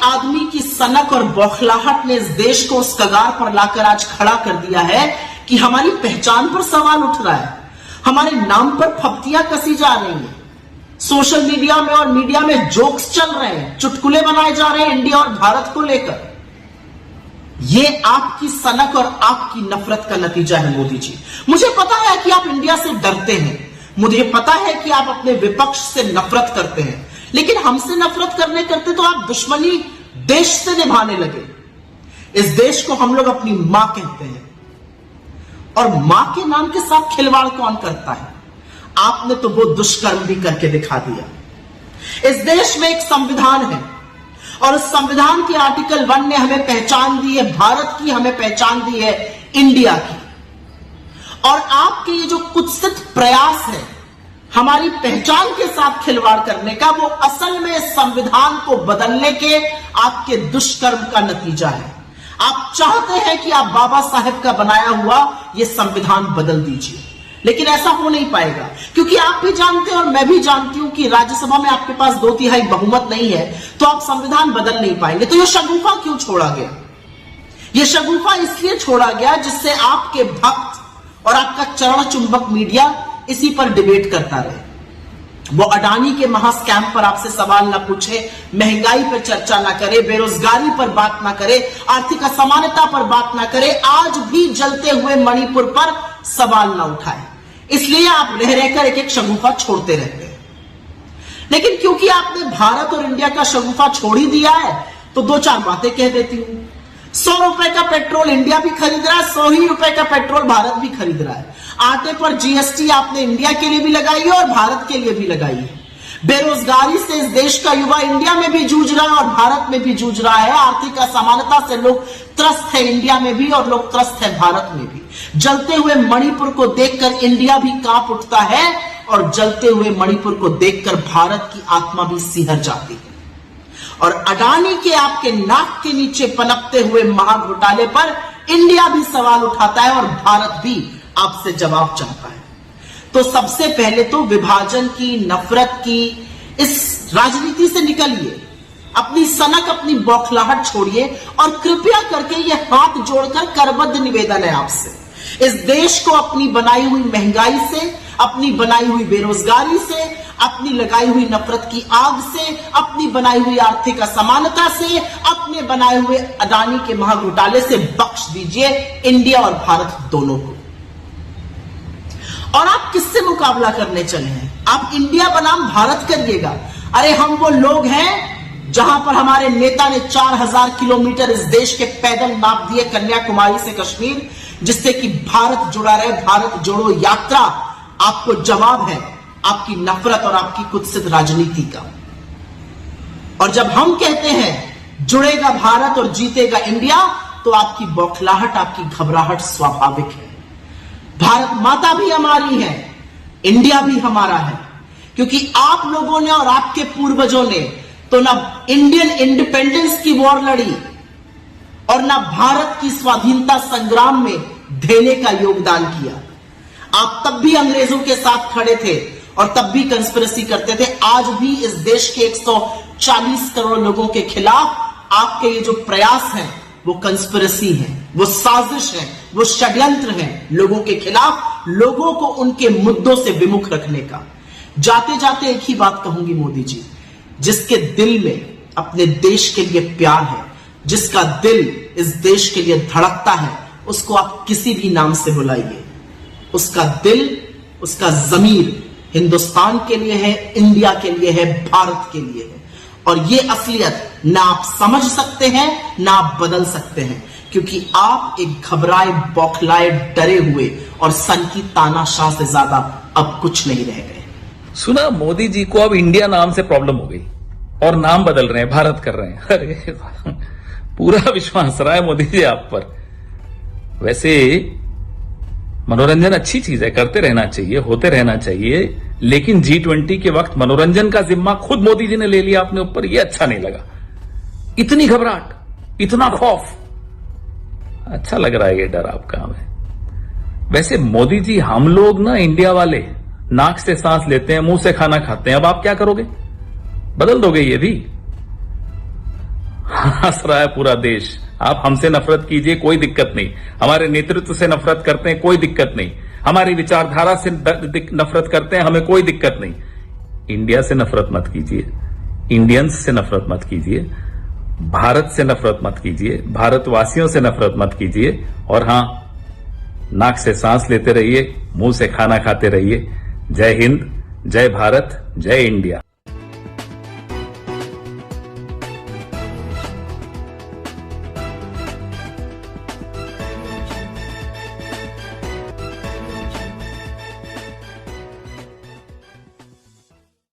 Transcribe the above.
एक आदमी की सनक और बौखलाहट ने इस देश को उस कगार पर लाकर आज खड़ा कर दिया है कि हमारी पहचान पर सवाल उठ रहा है, हमारे नाम पर फप्तियां कसी जा रही हैं, सोशल मीडिया में और मीडिया में जोक्स चल रहे हैं, चुटकुले बनाए जा रहे हैं इंडिया और भारत को लेकर। यह आपकी सनक और आपकी नफरत का नतीजा है मोदी जी। मुझे पता है कि आप इंडिया से डरते हैं, मुझे पता है कि आप अपने विपक्ष से नफरत करते हैं, लेकिन हमसे नफरत करते तो आप दुश्मनी देश से निभाने लगे। इस देश को हम लोग अपनी मां कहते हैं और मां के नाम के साथ खिलवाड़ कौन करता है? आपने तो वो दुष्कर्म भी करके दिखा दिया। इस देश में एक संविधान है और उस संविधान के आर्टिकल 1 ने हमें पहचान दी है भारत की, हमें पहचान दी है इंडिया की। और आपके ये जो कुत्सित प्रयास है हमारी पहचान के साथ खिलवाड़ करने का, वो असल में इस संविधान को बदलने के आपके दुष्कर्म का नतीजा है। आप चाहते हैं कि आप बाबा साहेब का बनाया हुआ यह संविधान बदल दीजिए, लेकिन ऐसा हो नहीं पाएगा, क्योंकि आप भी जानते हैं और मैं भी जानती हूं कि राज्यसभा में आपके पास 2/3 बहुमत नहीं है, तो आप संविधान बदल नहीं पाएंगे। तो यह शगुफा क्यों छोड़ा गया? यह शगुफा इसलिए छोड़ा गया जिससे आपके भक्त और आपका चरण चुंबक मीडिया इसी पर डिबेट करता रहे। वो अडानी के महास्कैम पर आपसे सवाल ना पूछे, महंगाई पर चर्चा ना करे, बेरोजगारी पर बात ना करे, आर्थिक असमानता पर बात ना करे, आज भी जलते हुए मणिपुर पर सवाल ना उठाए। इसलिए आप रह रहकर एक एक शगुफा छोड़ते रहते हैं। लेकिन क्योंकि आपने भारत और इंडिया का शगुफा छोड़ ही दिया है, तो 2-4 बातें कह देती हूं। 100 रुपए का पेट्रोल इंडिया भी खरीद रहा है, 100 ही रुपए का पेट्रोल भारत भी खरीद रहा है। आटे पर जीएसटी आपने इंडिया के लिए भी लगाई है और भारत के लिए भी लगाई है। बेरोजगारी से इस देश का युवा इंडिया में भी जूझ रहा है और भारत में भी जूझ रहा है। आर्थिक असमानता से लोग त्रस्त है इंडिया में भी और लोग त्रस्त है भारत में भी। जलते हुए मणिपुर को देखकर इंडिया भी कांप उठता है और जलते हुए मणिपुर को देखकर भारत की आत्मा भी सिहर जाती है। और अडानी के आपके नाक के नीचे पनपते हुए महाघोटाले पर इंडिया भी सवाल उठाता है और भारत भी आपसे जवाब चाहता है। तो सबसे पहले तो विभाजन की, नफरत की इस राजनीति से निकलिए, अपनी सनक, अपनी बौखलाहट छोड़िए और कृपया करके यह हाथ जोड़कर करबद्ध निवेदन है आपसे, इस देश को अपनी बनाई हुई महंगाई से, अपनी बनाई हुई बेरोजगारी से, अपनी लगाई हुई नफरत की आग से, अपनी बनाई हुई आर्थिक असमानता से, अपने बनाए हुए अडानी के महाघोटाले से बख्श दीजिए इंडिया और भारत दोनों को। और आप किससे मुकाबला करने चले हैं? आप इंडिया बनाम भारत करिएगा। अरे हम वो लोग हैं जहां पर हमारे नेता ने 4000 किलोमीटर इस देश के पैदल नाप दिए कन्याकुमारी से कश्मीर, जिससे कि भारत जुड़ा रहे। भारत जोड़ो यात्रा आपको जवाब है आपकी नफरत और आपकी कुत्सित राजनीति का। और जब हम कहते हैं जुड़ेगा भारत और जीतेगा इंडिया, तो आपकी बौखलाहट, आपकी घबराहट स्वाभाविक है। भारत माता भी हमारी है, इंडिया भी हमारा है, क्योंकि आप लोगों ने और आपके पूर्वजों ने तो ना इंडियन इंडिपेंडेंस की वॉर लड़ी और ना भारत की स्वाधीनता संग्राम में धेले का योगदान किया। आप तब भी अंग्रेजों के साथ खड़े थे और तब भी कंस्पिरेसी करते थे। आज भी इस देश के 140 करोड़ लोगों के खिलाफ आपके ये जो प्रयास हैं वो कंस्पिरेसी है, वो साजिश है, वो षड्यंत्र है लोगों के खिलाफ, लोगों को उनके मुद्दों से विमुख रखने का। जाते जाते एक ही बात कहूंगी मोदी जी, जिसके दिल में अपने देश के लिए प्यार है, जिसका दिल इस देश के लिए धड़कता है, उसको आप किसी भी नाम से बुलाइए, उसका दिल, उसका जमीर हिंदुस्तान के लिए है, इंडिया के लिए है, भारत के लिए है। और ये असलियत ना आप समझ सकते हैं ना आप बदल सकते हैं, क्योंकि आप एक घबराए, बौखलाए, डरे हुए और सन की तानाशाह से ज्यादा अब कुछ नहीं रह गए। सुना मोदी जी को अब इंडिया नाम से प्रॉब्लम हो गई और नाम बदल रहे हैं, भारत कर रहे हैं। अरे पूरा विश्वास रहा है मोदी जी आप पर। वैसे मनोरंजन अच्छी चीज है, करते रहना चाहिए, होते रहना चाहिए, लेकिन G20 के वक्त मनोरंजन का जिम्मा खुद मोदी जी ने ले लिया अपने ऊपर, ये अच्छा नहीं लगा। इतनी घबराहट, इतना खौफ, अच्छा लग रहा है ये डर आपका हमें। वैसे मोदी जी, हम लोग ना इंडिया वाले नाक से सांस लेते हैं, मुंह से खाना खाते हैं, अब आप क्या करोगे? बदल दोगे ये भी? हंस रहा है पूरा देश। आप हमसे नफरत कीजिए, कोई दिक्कत नहीं। हमारे नेतृत्व से नफरत करते हैं, कोई दिक्कत नहीं। हमारी विचारधारा से नफरत करते हैं, हमें कोई दिक्कत नहीं। इंडिया से नफरत मत कीजिए, इंडियंस से नफरत मत कीजिए, भारत से नफरत मत कीजिए, भारतवासियों से नफरत मत कीजिए। और हां, नाक से सांस लेते रहिए, मुंह से खाना खाते रहिए। जय हिंद, जय भारत, जय इंडिया।